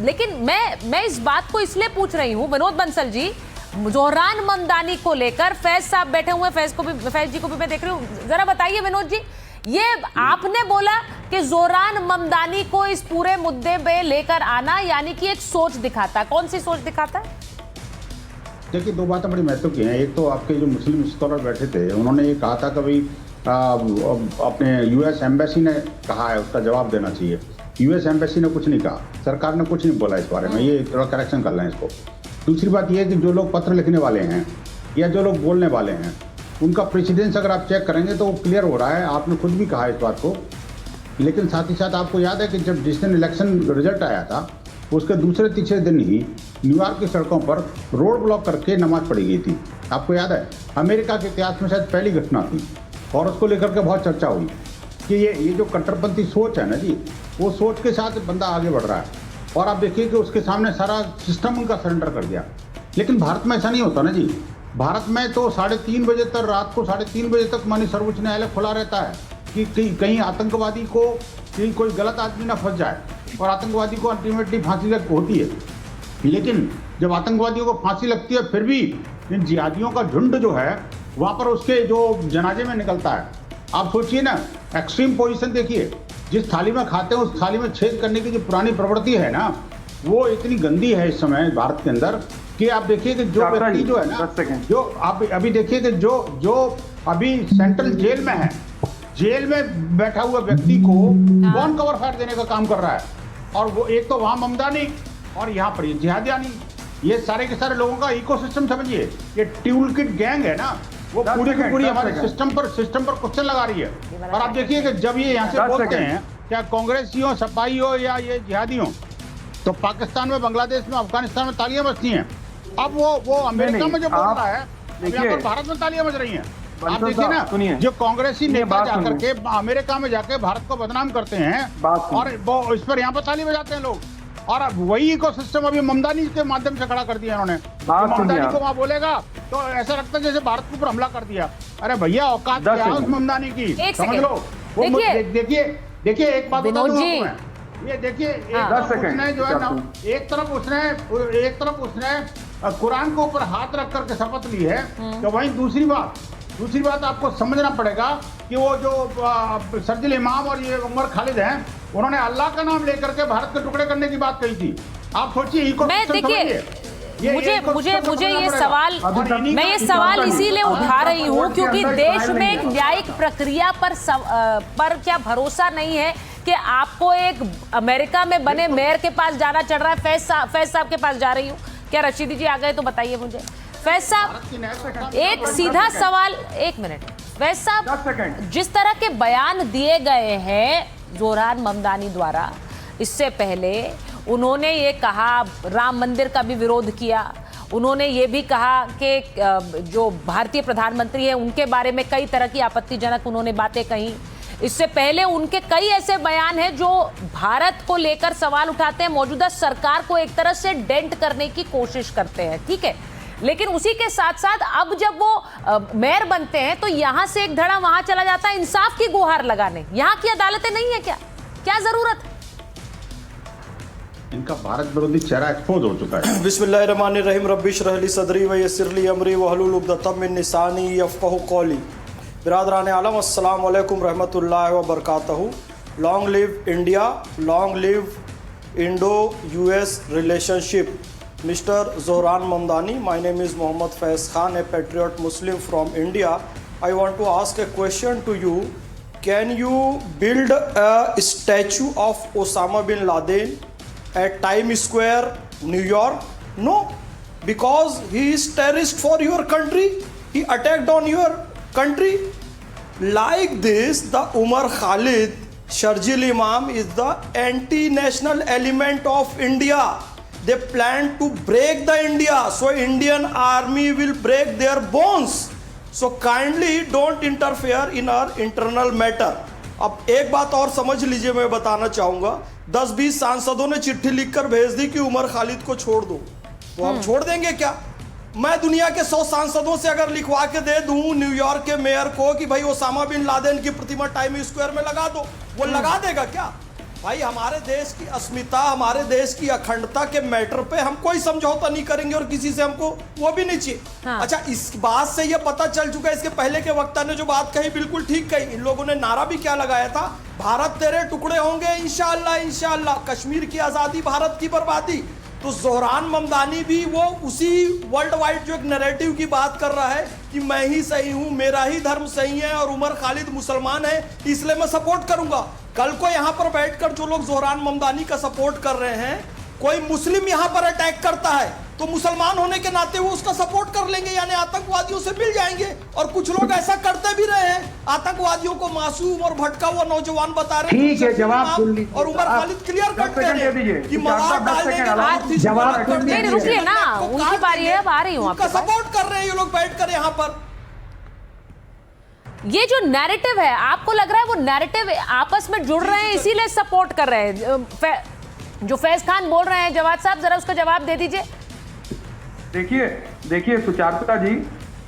लेकिन मैं इस बात को इसलिए पूछ रही हूं विनोद बंसल जी, जोरान ममदानी को लेकर फैज साहब बैठे हुए, फैज जी को भी मैं देख रही हूँ, जरा बताइए विनोद जी, ये आपने बोला कि जोरान ममदानी को इस पूरे मुद्दे पे लेकर आना यानी कि एक सोच दिखाता है। कौन सी सोच दिखाता है? देखिए, दो बातें बड़ी महत्व की हैं। एक तो आपके जो मुस्लिम स्कॉलर बैठे थे उन्होंने ये कहा था कि अपने यूएस एम्बेसी ने कहा है, उसका जवाब देना चाहिए। यूएस एम्बेसी ने कुछ नहीं कहा, सरकार ने कुछ नहीं बोला इस बारे में। ये थोड़ा करेक्शन कर लें इसको। दूसरी बात यह है कि जो लोग पत्र लिखने वाले हैं या जो लोग बोलने वाले हैं उनका प्रेसिडेंस अगर आप चेक करेंगे तो वो क्लियर हो रहा है। आपने खुद भी कहा इस बात को। लेकिन साथ ही साथ आपको याद है कि जब जिस दिन इलेक्शन रिजल्ट आया था उसके दूसरे तीसरे दिन ही न्यूयॉर्क की सड़कों पर रोड ब्लॉक करके नमाज पढ़ी गई थी। आपको याद है? अमेरिका के इतिहास में शायद पहली घटना थी और उसको लेकर के बहुत चर्चा हुई कि ये जो कट्टरपंथी सोच है ना जी, वो सोच के साथ बंदा आगे बढ़ रहा है। और आप देखिए कि उसके सामने सारा सिस्टम उनका सरेंडर कर दिया। लेकिन भारत में ऐसा नहीं होता ना जी। भारत में तो 3:30 बजे तक, रात को 3:30 बजे तक मानी सर्वोच्च न्यायालय खुला रहता है कि कहीं आतंकवादी को कहीं कोई गलत आदमी ना फंस जाए, और आतंकवादी को अल्टीमेटली फांसी होती है। लेकिन जब आतंकवादियों को फांसी लगती है फिर भी इन जिहादियों का झुंड जो है वहाँ पर उसके जो जनाजे में निकलता है। आप सोचिए ना, एक्सट्रीम पोजीशन देखिए। जिस थाली में खाते हैं उस थाली में छेद करने की जो पुरानी प्रवृत्ति है ना, वो इतनी गंदी है इस समय भारत के अंदर कि आप देखिए कि जो व्यक्ति जो है ना, जो आप अभी देखिए कि जो अभी सेंट्रल जेल में है, जेल में बैठा हुआ व्यक्ति को कौन कवर फायर देने का काम कर रहा है। और वो एक तो वहां ममदानी और यहाँ पर जिहादियानी, ये सारे के सारे लोगों का इकोसिस्टम समझिए। ये टूल किट गैंग है ना, वो पूरी की पूरी हमारे सिस्टम पर क्वेश्चन लगा रही है। और आप देखिए कि जब ये यहाँ से बोलते हैं, क्या कांग्रेसी हो, सपाही हो या ये जिहादी हो, तो पाकिस्तान में, बांग्लादेश में, अफगानिस्तान में तालियां बजती हैं। अब वो अमेरिका में जो बोल रहा है, यहाँ पर भारत में तालियां बज रही हैं। आप देखिए ना, जो कांग्रेसी नेता जाकर के अमेरिका में जाके भारत को बदनाम करते हैं और वो इस पर यहाँ पर ताली बजाते हैं लोग। और वही इकोसिस्टम अभी ममदानी के माध्यम से खड़ा कर दिया इन्होंने। ममदानी को वहाँ बोलेगा तो ऐसा लगता है जैसे भारत के ऊपर हमला कर दिया। अरे भैया, औकात क्या है उस ममदानी की, समझ लो। देखिए एक बात बता दूं आपको, ये देखिए उसने जो है ना, एक तरफ उसने कुरान के ऊपर हाथ रख करके शपथ ली है, तो वहीं दूसरी बात आपको समझना पड़ेगा कि वो जो सर्जिल इमाम और ये उमर खालिद हैं, उन्होंने अल्लाह का नाम लेकर के भारत के टुकड़े करने की बात कही थी। आप सोचिए, मुझे ये सवाल इसीलिए उठा रही हूँ क्योंकि देश में एक न्यायिक प्रक्रिया पर क्या भरोसा नहीं है कि आपको एक अमेरिका में बने मेयर के पास जाना चल रहा है। फैज साहब के पास जा रही हूँ। क्या रशीदी जी आ गए तो बताइए मुझे। फैज साहब, एक सीधा सवाल, 1 मिनट। फैज साहब, जिस तरह के बयान दिए गए हैं जोरान ममदानी द्वारा, इससे पहले उन्होंने ये कहा, राम मंदिर का भी विरोध किया। उन्होंने ये भी कहा कि जो भारतीय प्रधानमंत्री है उनके बारे में कई तरह की आपत्तिजनक उन्होंने बातें कही। इससे पहले उनके कई ऐसे बयान हैं जो भारत को लेकर सवाल उठाते हैं, मौजूदा सरकार को एक तरह से डेंट करने की कोशिश करते हैं। ठीक है, लेकिन उसी के साथ साथ अब जब वो मेयर बनते हैं तो यहां से एक धड़ा वहां चला जाता है इंसाफ की गुहार लगाने। यहां की अदालतें नहीं है क्या? क्या जरूरत है? इनका भारत विरोधी चेहरा एक्सपोज हो चुका है। बिस्मिल्लाहिर्रहमानिर्रहीम रब्बिश रहली सदरी व यस्सिरली अमरी वहलुल उक़दतम मिन लिसानी यफ़क़हू क़ौली। बिरादरान आलम, अस्सलाम वालेकुम रहमतुल्लाहि व बरकातहू। Long live India, long live Indo US relationship. Mister Zohran Mamdani, my name is Mohammad Faiz Khan, a patriot Muslim from India. I want to ask a question to you. Can you build a statue of Osama bin Laden at Times Square, New York? No, because he is terrorist for your country. He attacked on your country. Like this, the Umar Khalid Sharjil Imam is the anti-national element of India. They plan to break the India, so Indian army will break their bones. So kindly don't interfere in our internal matter. अब एक बात और समझ लीजिए, मैं बताना चाहूंगा, 10-20 सांसदों ने चिट्ठी लिखकर भेज दी कि उमर खालिद को छोड़ दो, तो हम छोड़ देंगे क्या? मैं दुनिया के 100 सांसदों से अगर लिखवा के दे दूं न्यूयॉर्क के मेयर को कि भाई ओसामा बिन लादेन की प्रतिमा टाइम स्क्वायर में लगा दो, वो लगा देगा क्या? भाई हमारे देश की अस्मिता, हमारे देश की अखंडता के मैटर पे हम कोई समझौता नहीं करेंगे और किसी से हमको वो भी नहीं चाहिए। हाँ। अच्छा, इस बात से ये पता चल चुका है, इसके पहले के वक्ता ने जो बात कही बिल्कुल ठीक कही। इन लोगों ने नारा भी क्या लगाया था? भारत तेरे टुकड़े होंगे इंशाअल्लाह, इंशाअल्लाह, कश्मीर की आज़ादी, भारत की बर्बादी। तो ज़ोहरान ममदानी भी वो उसी वर्ल्ड वाइड जो एक नैरेटिव की बात कर रहा है कि मैं ही सही हूं, मेरा ही धर्म सही है और उमर खालिद मुसलमान है, इसलिए मैं सपोर्ट करूंगा। कल को यहां पर बैठकर जो लोग ज़ोहरान ममदानी का सपोर्ट कर रहे हैं, कोई मुस्लिम यहां पर अटैक करता है तो मुसलमान होने के नाते वो उसका सपोर्ट कर लेंगे, यानी आतंकवादियों से मिल जाएंगे। और कुछ लोग ऐसा करते भी रहे हैं, आतंकवादियों को मासूम और भटका हुआ नौजवान बता रहे हैं। ठीक है, जवाब सुन लीजिए। और उमर खालिद क्लियर कट कह रहे हैं कि मवाद डालने के बाद जवाब नहीं, रुकिए ना, उनकी बारी है, अब आ रही हूं आपका सपोर्ट कर रहे हैं ये लोग बैठकर यहां पर। ये जो नैरेटिव है, आपको लग रहा है वो नैरेटिव आपस में जुड़ रहे हैं इसीलिए सपोर्ट कर रहे हैं? जो फैज खान बोल रहे हैं, जवाद साहब जरा उसका जवाब दे दीजिए। देखिए सुचारुता जी,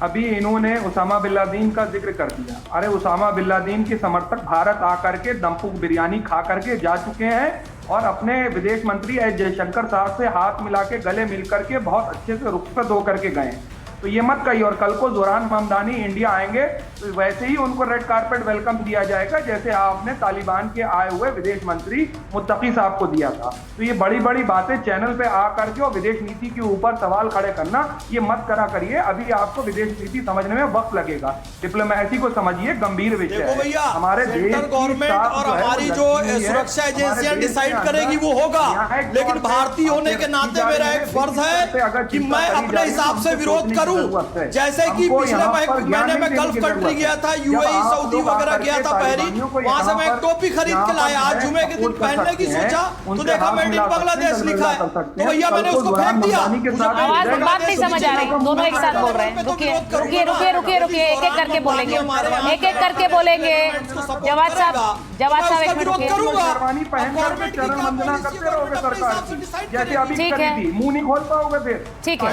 अभी इन्होंने उसामा बिन लादेन का जिक्र कर दिया। अरे उसामा बिन लादेन के समर्थक भारत आकर के दमपुक बिरयानी खा करके जा चुके हैं और अपने विदेश मंत्री एस जयशंकर साहब से हाथ मिला के, गले मिल करके बहुत अच्छे से रुखसत होकर के गए। तो ये मत कहिए। और कल को ज़ोहरान ममदानी इंडिया आएंगे तो वैसे ही उनको रेड कारपेट वेलकम दिया जाएगा जैसे आपने तालिबान के आए हुए विदेश मंत्री मुत्तकी साहब को दिया था। तो ये बड़ी बड़ी बातें चैनल पे आकर के और विदेश नीति के ऊपर सवाल खड़े करना ये मत करा करिए। अभी आपको विदेश नीति समझने में वक्त लगेगा, डिप्लोमेसी को समझिए, गंभीर विषय है। हमारे गवर्नमेंट और हमारी जो सुरक्षा एजेंसियां डिसाइड करेगी वो होगा, लेकिन भारतीय होने के नाते मेरा एक फर्ज है कि मैं अपने हिसाब से विरोध करूं। जैसे कि पिछले महीने में गल्फ कंट्री गया था, यूएई, सऊदी वगैरह गया था बहरीन, वहां से मैं एक टोपी खरीद के लाया। आज जुमे के दिन पहनने की सोचा तो देखा मेड इन बांग्लादेश लिखा है, तो भैया मैंने उसको फेंक दिया। आवाज बात नहीं समझ आ रही, दोनों एक साथ बोल रहे हैं। रुकिए रुकिए रुकिए रुकिए रुकिए, एक एक करके बोलेंगे, एक एक करके बोलेंगे। जवाद साहब एक मिनट रुकिए। ठीक है, मुंह नहीं खोल पाओगे फिर। ठीक है,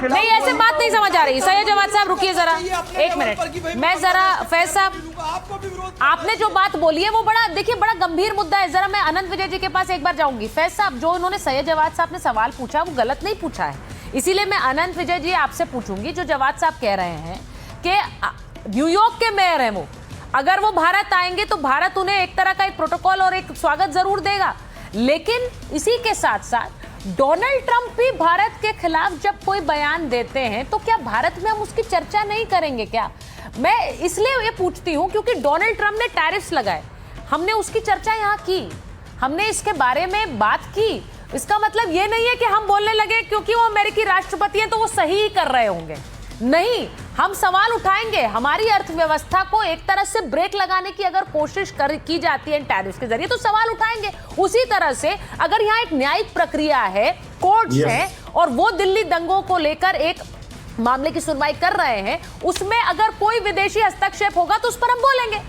नहीं ऐसे बात नहीं समझ आ रही। सैयद जवाद साहब रुकिए जरा, एक मिनट। मैं जरा फैज साहब, आपने जो बात बोली है वो बड़ा, देखिए बड़ा गंभीर मुद्दा है। जरा मैं अनंत विजय जी के पास एक बार जाऊंगी। फैज साहब, जो उन्होंने सैयद जवाद साहब ने सवाल पूछा वो गलत नहीं पूछा है, इसीलिए मैं अनंत विजय जी आपसे पूछूंगी। जो जवाद साहब कह रहे हैं कि न्यूयॉर्क के मेयर हैं वो, अगर वो भारत आएंगे तो भारत उन्हें एक तरह का एक प्रोटोकॉल और एक स्वागत जरूर देगा, लेकिन इसी के साथ साथ डोनाल्ड ट्रंप भी भारत के खिलाफ जब कोई बयान देते हैं तो क्या भारत में हम उसकी चर्चा नहीं करेंगे क्या? मैं इसलिए ये पूछती हूं क्योंकि डोनाल्ड ट्रंप ने टैरिफ्स लगाए, हमने उसकी चर्चा यहां की, हमने इसके बारे में बात की। इसका मतलब ये नहीं है कि हम बोलने लगे क्योंकि वो अमेरिकी राष्ट्रपति हैं तो वो सही कर रहे होंगे। नहीं, हम सवाल उठाएंगे। हमारी अर्थव्यवस्था को एक तरह से ब्रेक लगाने की अगर कोशिश की जाती है टैरिफ के जरिए तो सवाल उठाएंगे। उसी तरह से अगर यहाँ एक न्यायिक प्रक्रिया है, कोर्ट्स हैं और वो दिल्ली दंगों को लेकर एक मामले की सुनवाई कर रहे हैं, उसमें अगर कोई विदेशी हस्तक्षेप होगा तो उस पर हम बोलेंगे।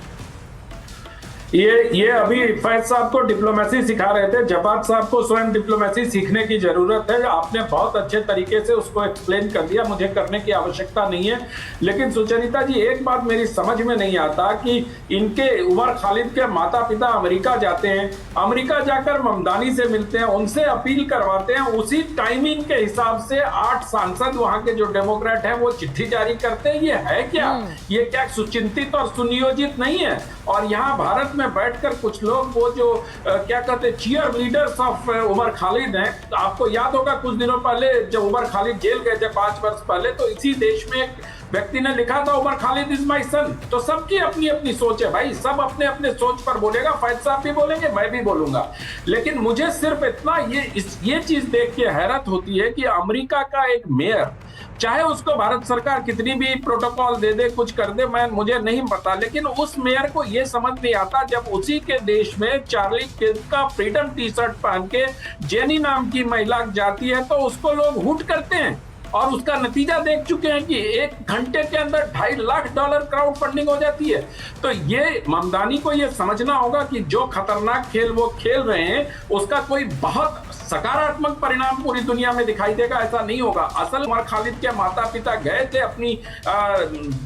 ये अभी फैज साहब को डिप्लोमेसी सिखा रहे थे। जवाद साहब को स्वयं डिप्लोमेसी सीखने की जरूरत है। आपने बहुत अच्छे तरीके से उसको एक्सप्लेन कर दिया, मुझे करने की आवश्यकता नहीं है। लेकिन सुचरिता जी, एक बात मेरी समझ में नहीं आता कि इनके उमर खालिद के माता पिता अमेरिका जाते हैं, अमेरिका जाकर ममदानी से मिलते हैं, उनसे अपील करवाते हैं, उसी टाइमिंग के हिसाब से 8 सांसद वहां के जो डेमोक्रेट हैं वो चिट्ठी जारी करते हैं। ये है क्या? ये क्या सुचिंतित और सुनियोजित नहीं है? और यहाँ भारत में बैठकर कुछ लोग वो जो क्या कहते हैं cheerleaders of Umar Khalid हैं। आपको याद होगा कुछ दिनों पहले जब उमर खालिद जेल गए थे 5 वर्ष पहले, तो इसी देश में एक व्यक्ति ने लिखा था उमर खालिद इज माई सन। तो सबकी अपनी अपनी सोच है भाई, सब अपने अपने सोच पर बोलेगा। फैज साहब भी बोलेंगे, मैं भी बोलूंगा। लेकिन मुझे सिर्फ इतना ये चीज देख के हैरत होती है कि अमेरिका का एक मेयर, चाहे उसको भारत सरकार कितनी भी प्रोटोकॉल दे दे, कुछ कर दे, मुझे नहीं पता, लेकिन उस मेयर को यह समझ नहीं आता जब उसी के देश में चार्ली किर्क का फ्रीडम टी शर्ट पहन के जेनी नाम की महिला जाती है तो उसको लोग हुट करते हैं। और उसका नतीजा देख चुके हैं कि 1 घंटे के अंदर $2.5 लाख क्राउड फंडिंग हो जाती है। तो ये ममदानी को ये समझना होगा कि जो खतरनाक खेल वो खेल रहे हैं उसका कोई बहुत सकारात्मक परिणाम पूरी दुनिया में दिखाई देगा, ऐसा नहीं होगा। असल उमर खालिद के माता पिता गए थे अपनी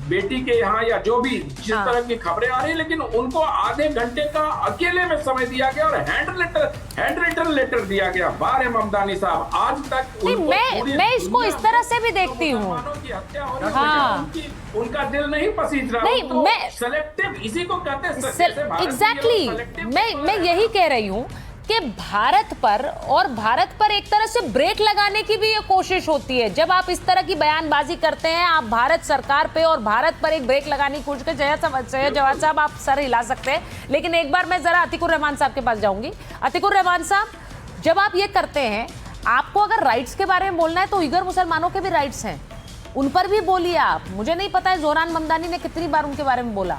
बेटी के यहाँ या जो भी जिस तरह की खबरें आ रही, लेकिन उनको आधे घंटे का अकेले में समय दिया गया और हैंड रिटन लेटर दिया गया। बारे ममदानी साहब, आज तक मैं इसको इस तरह से भी देखती हूँ, उनका दिल नहीं पसीज रहा। नहीं, तो मैं सेलेक्टिव इसी को कहते हैं। एग्जैक्टली मैं यही कह रही हूँ कि भारत पर एक तरह से ब्रेक लगाने की भी ये कोशिश होती है। जब आप इस तरह की बयानबाजी करते हैं, आप भारत सरकार पे और भारत पर एक ब्रेक लगाने की कोशिश करते। जवाद साहब आप सर हिला सकते हैं, लेकिन एक बार मैं जरा अतिकुर रहमान साहब के पास जाऊंगी। अतिकुर रहमान साहब, जब आप ये करते हैं, आपको अगर राइट्स के बारे में बोलना है तो उइगर मुसलमानों के भी राइट्स हैं, उन पर भी बोलिए आप। मुझे नहीं पता है जोहरान ममदानी ने कितनी बार उनके बारे में बोला।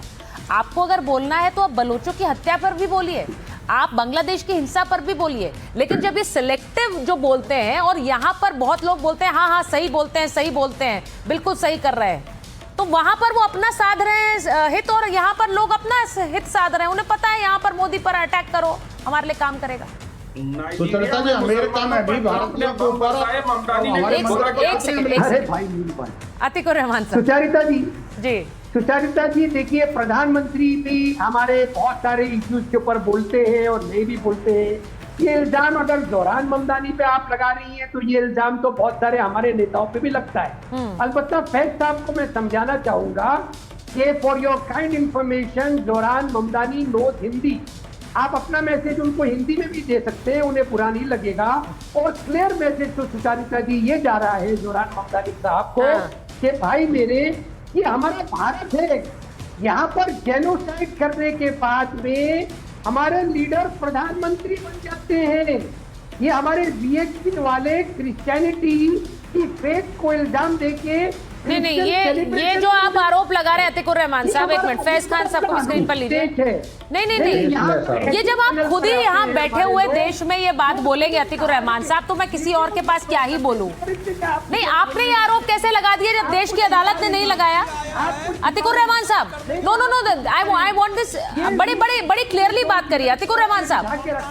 आपको अगर बोलना है तो आप बलोचों की हत्या पर भी बोलिए, आप बांग्लादेश की हिंसा पर भी बोलिए। लेकिन जब ये सिलेक्टिव जो बोलते हैं, और यहाँ पर बहुत लोग बोलते हैं हाँ सही बोलते हैं, बिल्कुल सही कर रहे हैं, तो वहां पर वो अपना साध रहे हैं हित, और यहाँ पर लोग अपना हित साध रहे हैं। उन्हें पता है यहाँ पर मोदी पर अटैक करो हमारे लिए काम करेगा। सुचरिता जी, अमेरिका में भी भारत के ऊपर अतिकुर रहमान साहब। सुचरिता जी देखिए, प्रधानमंत्री भी हमारे बहुत सारे इश्यूज के ऊपर बोलते हैं और नहीं भी बोलते हैं। ये इल्जाम अगर जोहरान ममदानी पे आप लगा रही हैं तो ये इल्जाम तो बहुत सारे हमारे नेताओं पे भी लगता है। अलबत्ता फैज साहब को मैं समझाना चाहूंगा कि for your kind information, Zohran Mamdani knows Hindi. आप अपना मैसेज उनको हिंदी में भी दे सकते हैं, उन्हें बुरा नहीं लगेगा। और क्लियर मैसेज तो सुचरिता जी ये जा रहा है जोहरान ममदानी साहब को कि भाई मेरे, ये हमारा भारत है, यहाँ पर जेनोसाइड करने के बाद में हमारे लीडर प्रधानमंत्री बन जाते हैं। ये हमारे बीएचपी वाले क्रिश्चियनिटी की फेथ को इल्जाम देके नहीं, ये जो आप आरोप लगा रहे हैं अतिकुर रहमान साहब, एक मिनट, फैज खान साहब को स्क्रीन पर लीजिए। नहीं, ये जब आप खुद ही यहाँ बैठे हुए देश में ये बात बोलेंगे अतिकुर रहमान साहब, तो मैं किसी और के पास क्या ही बोलूं। नहीं, आपने ये आरोप कैसे लगा दिया जब देश की अदालत ने नहीं लगाया? अतिकुर रहमान साहब, नो, आई वांट दिस, बड़ी क्लियरली बात करिए अतिकुर रहमान साहब।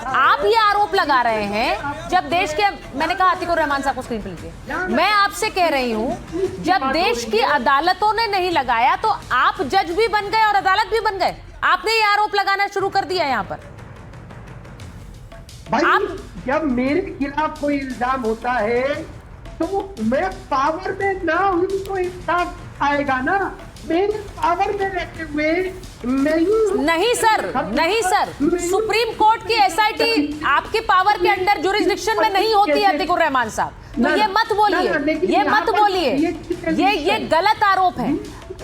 आप ये आरोप लगा रहे हैं जब देश के, मैंने कहा अतिकुर रहमान साहब को स्क्रीन पर लीजिए, मैं आपसे कह रही हूँ जब देश की अदालतों ने नहीं लगाया तो आप जज भी बन गए और अदालत भी बन गए। आपने ये आरोप लगाना शुरू कर दिया यहाँ पर। भाई जब मेरे खिलाफ कोई इल्जाम होता है तो मैं पावर में ना हूं तो इंसाफ आएगा ना। मेरे पावर में रहते हुए नहीं सर, सुप्रीम कोर्ट की एसआईटी आपके पावर के अंडर जुरिस्डिक्शन में नहीं होती है अतिकुर रहमान साहब, तो ये मत बोलिए, ये गलत आरोप है।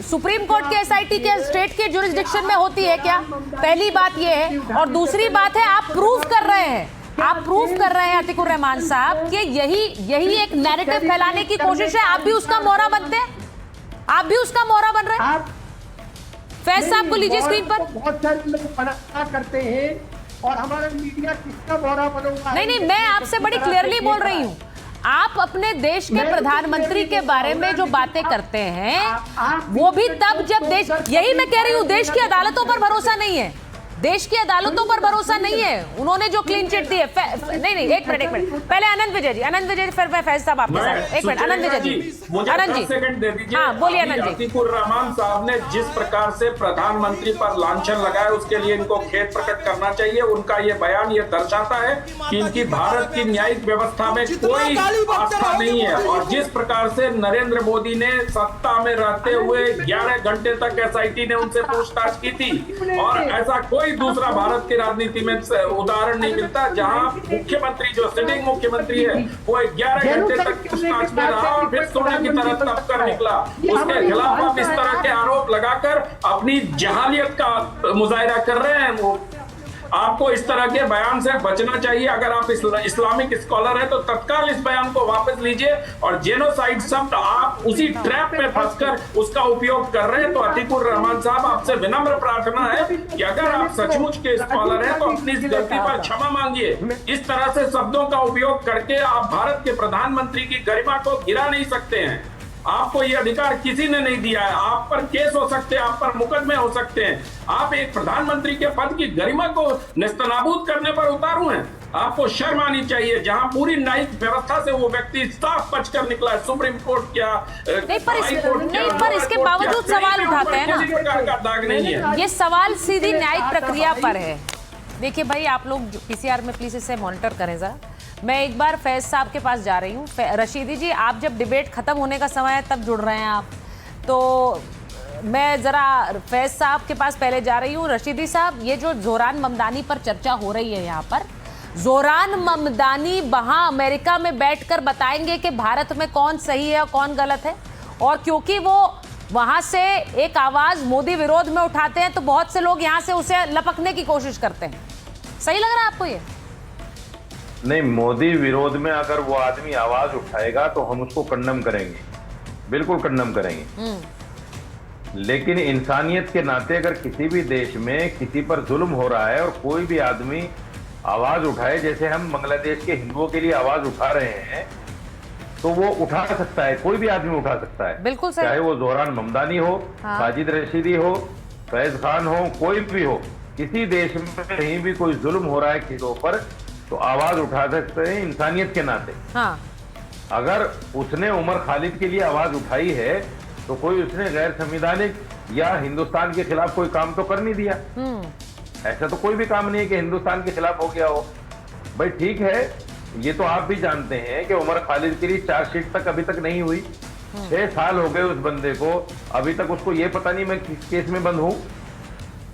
सुप्रीम कोर्ट के एसआईटी के स्टेट के जुरिस्डिक्शन में होती है क्या? पहली बात ये है, और दूसरी बात है आप प्रूव कर रहे हैं अतिकुर रहमान साहब कि यही एक नैरेटिव फैलाने की कोशिश है। आप भी उसका मोहरा बनते हैं, आप भी उसका मोहरा बन रहे हैं। फैज साहब को लीजिए स्क्रीन पर। बहुत सारे लोग मना करते हैं और हमारा मीडिया किसका मोहरा बनूंगा। नहीं, मैं आपसे बड़ी क्लियरली बोल रही हूँ। आप अपने देश के प्रधानमंत्री के बारे में जो बातें करते हैं वो भी तब जब देश, यही मैं कह रही हूँ, देश की अदालतों पर भरोसा नहीं है। देश की अदालतों पर भरोसा नहीं है। उन्होंने जो क्लीन चिट दी है, नहीं, एक मिनट, पहले आनंद विजय जी, फिर मैं फैज साहब आपके साथ। एक मिनट, आनंद विजय जी, आनंद जी, सेकंड दे दीजिए। हाँ, बोलिए आनंद जी। अतीकुर रहमान साहब ने जिस प्रकार से प्रधानमंत्री पर लांछन लगाया, उसके लिए इनको खेद प्रकट करना चाहिए। उनका ये बयान ये दर्शाता है कि इनकी भारत की न्यायिक व्यवस्था में कोई आस्था नहीं है। और जिस प्रकार से नरेंद्र मोदी ने सत्ता में रहते हुए 11 घंटे तक SIT ने उनसे पूछताछ की थी, और ऐसा कोई दूसरा भारत की राजनीति में उदाहरण नहीं मिलता जहां मुख्यमंत्री, जो सिटिंग मुख्यमंत्री है, वो 11 घंटे तक पूछताछ में रहा और फिर सोने की तरह तप कर निकला। उसके खिलाफ आप इस तरह के आरोप लगाकर अपनी जहालियत का मुजाहिरा कर रहे हैं। वो आपको इस तरह के बयान से बचना चाहिए। अगर आप इस्लामिक स्कॉलर हैं तो तत्काल इस बयान को वापस लीजिए। और जेनोसाइड शब्द आप उसी ट्रैप में फंसकर उसका उपयोग कर रहे हैं। तो अतीकुर रहमान साहब, आपसे विनम्र प्रार्थना है कि अगर आप सचमुच के स्कॉलर हैं तो अपनी इस गलती पर क्षमा मांगिए। इस तरह से शब्दों का उपयोग करके आप भारत के प्रधानमंत्री की गरिमा को गिरा नहीं सकते हैं। आपको ये अधिकार किसी ने नहीं दिया है। आप पर केस हो सकते हैं, आप पर मुकदमे हो सकते हैं। आप एक प्रधानमंत्री के पद की गरिमा को नेस्तनाबूद करने पर उतारू हैं। आपको शर्म आनी चाहिए। जहां पूरी न्यायिक व्यवस्था से वो व्यक्ति साफ बचकर निकला है, सुप्रीम कोर्ट क्या, पर इसके बावजूद सवाल उठाते हैं ना। किसी प्रकार का दाग नहीं है। ये सवाल सीधी न्यायिक प्रक्रिया पर है। देखिए भाई, आप लोग PCR में प्लीज इसे मॉनिटर करें जरा। मैं एक बार फैज साहब के पास जा रही हूँ। रशीदी जी, आप जब डिबेट खत्म होने का समय है तब जुड़ रहे हैं आप, तो मैं जरा फैज साहब के पास पहले जा रही हूँ। रशीदी साहब, ये जो जोरान ममदानी पर चर्चा हो रही है यहाँ पर, जोरान ममदानी वहाँ अमेरिका में बैठकर बताएंगे कि भारत में कौन सही है और कौन गलत है। और क्योंकि वो वहाँ से एक आवाज मोदी विरोध में उठाते हैं तो बहुत से लोग यहाँ से उसे लपकने की कोशिश करते हैं। सही लग रहा है आपको ये? नहीं, मोदी विरोध में अगर वो आदमी आवाज उठाएगा तो हम उसको कंडम करेंगे, बिल्कुल कंडम करेंगे। लेकिन इंसानियत के नाते अगर किसी भी देश में किसी पर जुल्म हो रहा है और कोई भी आदमी आवाज उठाए, जैसे हम बांग्लादेश के हिंदुओं के लिए आवाज उठा रहे हैं, तो वो उठा सकता है, कोई भी आदमी उठा सकता है। बिल्कुल सही। चाहे वो जोरान ममदानी हो, साजिद रशीदी हो, फैज खान हो, कोई भी हो, किसी देश में कहीं भी कोई जुल्म हो रहा है किसी पर तो आवाज उठा सकते हैं इंसानियत के नाते। हाँ। अगर उसने उमर खालिद के लिए आवाज उठाई है तो कोई उसने गैर संवैधानिक या हिंदुस्तान के खिलाफ कोई काम तो कर नहीं दिया। ऐसा तो कोई भी काम नहीं है कि हिंदुस्तान के खिलाफ हो गया हो। भाई ठीक है, ये तो आप भी जानते हैं कि उमर खालिद के लिए चार्जशीट तक अभी तक नहीं हुई। 6 साल हो गए उस बंदे को, अभी तक उसको ये पता नहीं मैं किस केस में बंद हूं।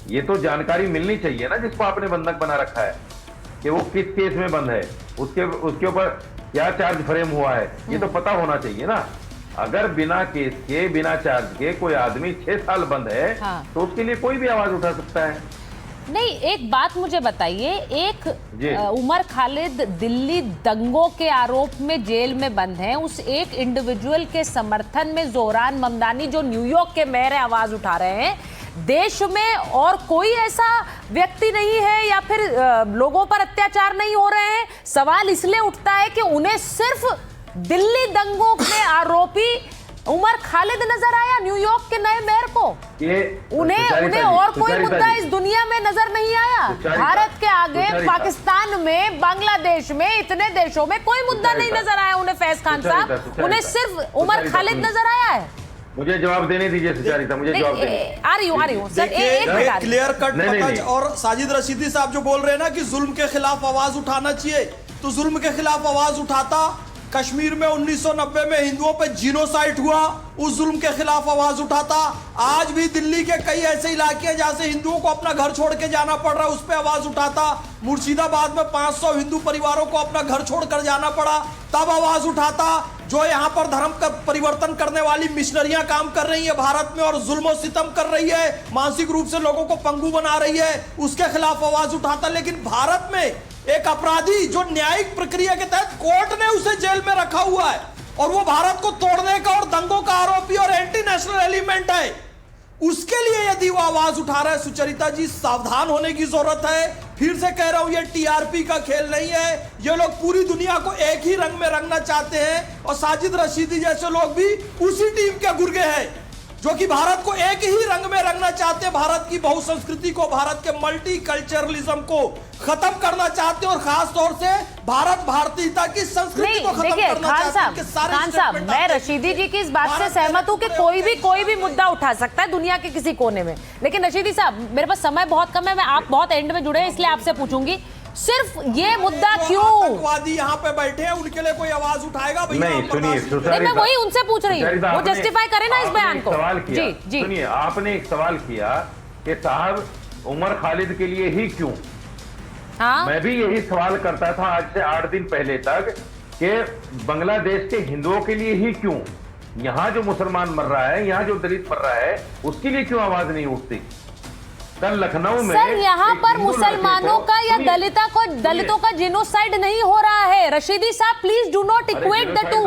ये तो जानकारी मिलनी चाहिए ना जिसको आपने बंधक बना रखा है, कि वो किस केस में बंद है, उसके ऊपर क्या चार्ज फ्रेम हुआ है, ये तो पता होना चाहिए ना। अगर बिना केस के, बिना चार्ज के कोई आदमी 6 साल बंद है, तो उसके लिए कोई भी आवाज उठा सकता है। नहीं, एक बात मुझे बताइए, एक उमर खालिद दिल्ली दंगों के आरोप में जेल में बंद हैं, उस एक इंडिविजुअल के समर्थन में जोरान ममदानी जो न्यूयॉर्क के मेयर है आवाज उठा रहे हैं। देश में और कोई ऐसा व्यक्ति नहीं है या फिर लोगों पर अत्याचार नहीं हो रहे हैं। सवाल इसलिए उठता है कि उन्हें सिर्फ दिल्ली दंगों में आरोपी उमर खालिद नजर आया, न्यूयॉर्क के नए मेयर को। उन्हें और कोई मुद्दा इस दुनिया में नजर नहीं आया। भारत के आगे पाकिस्तान में, बांग्लादेश में, इतने देशों में कोई मुद्दा नहीं नजर आया उन्हें। फैज खान साहब, उन्हें सिर्फ उमर खालिद नजर आया है। मुझे जवाब देने दीजिए सुचारिता, मुझे जवाब देने। आ रही हूँ सर, एक क्लियर कट। और साजिद रशीदी साहब जो बोल रहे हैं ना कि जुल्म के खिलाफ आवाज उठाना चाहिए, तो जुल्म के खिलाफ आवाज उठाता। कश्मीर में 1990 में हिंदुओं पे जीनोसाइड हुआ, उस जुल्म के खिलाफ आवाज उठाता। आज भी दिल्ली के कई ऐसे इलाके हैं जहां से हिंदुओं को अपना घर छोड़ के जाना पड़ रहा है, उस पर आवाज उठाता। मुर्शिदाबाद में 500 हिंदू परिवारों को अपना घर छोड़कर जाना पड़ा, तब आवाज उठाता। जो यहाँ पर धर्म का परिवर्तन करने वाली मिशनरियां काम कर रही है भारत में और जुल्म सितम कर रही है, मानसिक रूप से लोगों को पंगु बना रही है, उसके खिलाफ आवाज उठाता। लेकिन भारत में एक अपराधी जो न्यायिक प्रक्रिया के तहत कोर्ट ने उसे जेल में रखा हुआ है और वो भारत को तोड़ने का और दंगों का आरोपी और एंटी नेशनल एलिमेंट है, उसके लिए यदि वो आवाज उठा रहा है, सुचरिता जी सावधान होने की जरूरत है। फिर से कह रहा हूं, ये टीआरपी का खेल नहीं है। ये लोग पूरी दुनिया को एक ही रंग में रंगना चाहते हैं और साजिद रशीदी जैसे लोग भी उसी टीम के गुर्गे हैं। जो कि भारत को एक ही रंग में रंगना चाहते हैं, भारत की बहुसंस्कृति को, भारत के मल्टी कल्चरलिज्म को खत्म करना चाहते हैं और खास तौर से भारत भारतीयता की संस्कृति को खत्म करना चाहते हैं। खान साहब, मैं रशीदी जी की इस बात से सहमत हूं कि कोई भी मुद्दा उठा सकता है दुनिया के किसी कोने में, लेकिन रशीदी साहब मेरे पास समय बहुत कम है, मैं आप बहुत एंड में जुड़े हैं इसलिए आपसे पूछूंगी, सिर्फ ये मुद्दा क्यों? आतंकवादी यहाँ पे बैठे हैं, उनके लिए कोई आवाज उठाएगा? नहीं, सुनिए, मैं वही उनसे पूछ रही हूँ, वो जस्टिफाई करें ना इस बयान को। सवाल किया, जी सुनिए, आपने एक सवाल किया कि साहब उमर खालिद के लिए ही क्यों? हाँ? मैं भी यही सवाल करता था आज से 8 दिन पहले तक कि बांग्लादेश के हिंदुओं के लिए ही क्यों? यहाँ जो मुसलमान मर रहा है, यहाँ जो दलित मर रहा है, उसके लिए क्यों आवाज नहीं उठती? कल लखनऊ में सर यहाँ पर मुसलमानों का या दलितों का जिनोसाइड नहीं हो रहा है। रशीदी साहब please do not equate the two,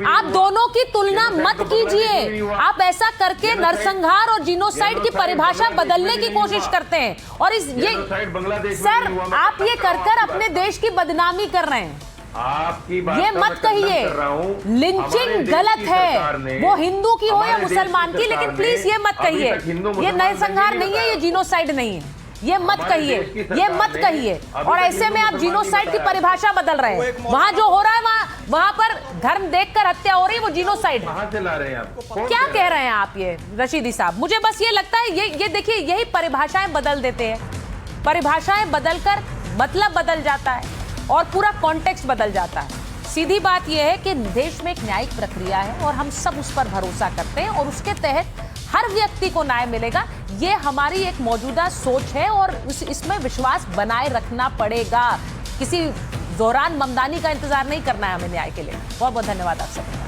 आप दोनों की तुलना मत कीजिए। आप ऐसा करके नरसंहार और जिनोसाइड की परिभाषा बदलने की कोशिश करते हैं और सर आप ये कर अपने देश की बदनामी कर रहे हैं। आपकी बात ये मत कहिए, लिंचिंग गलत है, वो हिंदू की हो या मुसलमान की, लेकिन प्लीज ये मत कहिए ये नरसंहार नहीं है, ये जीनोसाइड नहीं है, ये मत कहिए, ये मत कहिए। और ऐसे में आप जीनोसाइड की परिभाषा बदल रहे हैं। वहां जो हो रहा है वहां पर धर्म देखकर हत्या हो रही है, वो जीनोसाइड है। से ला रहे हैं आप, क्या कह रहे हैं आप ये रशीदी साहब? मुझे बस ये लगता है ये देखिए, यही परिभाषाएं बदल देते हैं, परिभाषाएं बदलकर मतलब बदल जाता है और पूरा कॉन्टेक्स्ट बदल जाता है। सीधी बात यह है कि देश में एक न्यायिक प्रक्रिया है और हम सब उस पर भरोसा करते हैं और उसके तहत हर व्यक्ति को न्याय मिलेगा, ये हमारी एक मौजूदा सोच है और इसमें विश्वास बनाए रखना पड़ेगा। किसी जोहरान ममदानी का इंतजार नहीं करना है हमें न्याय के लिए। बहुत बहुत धन्यवाद आप सबका।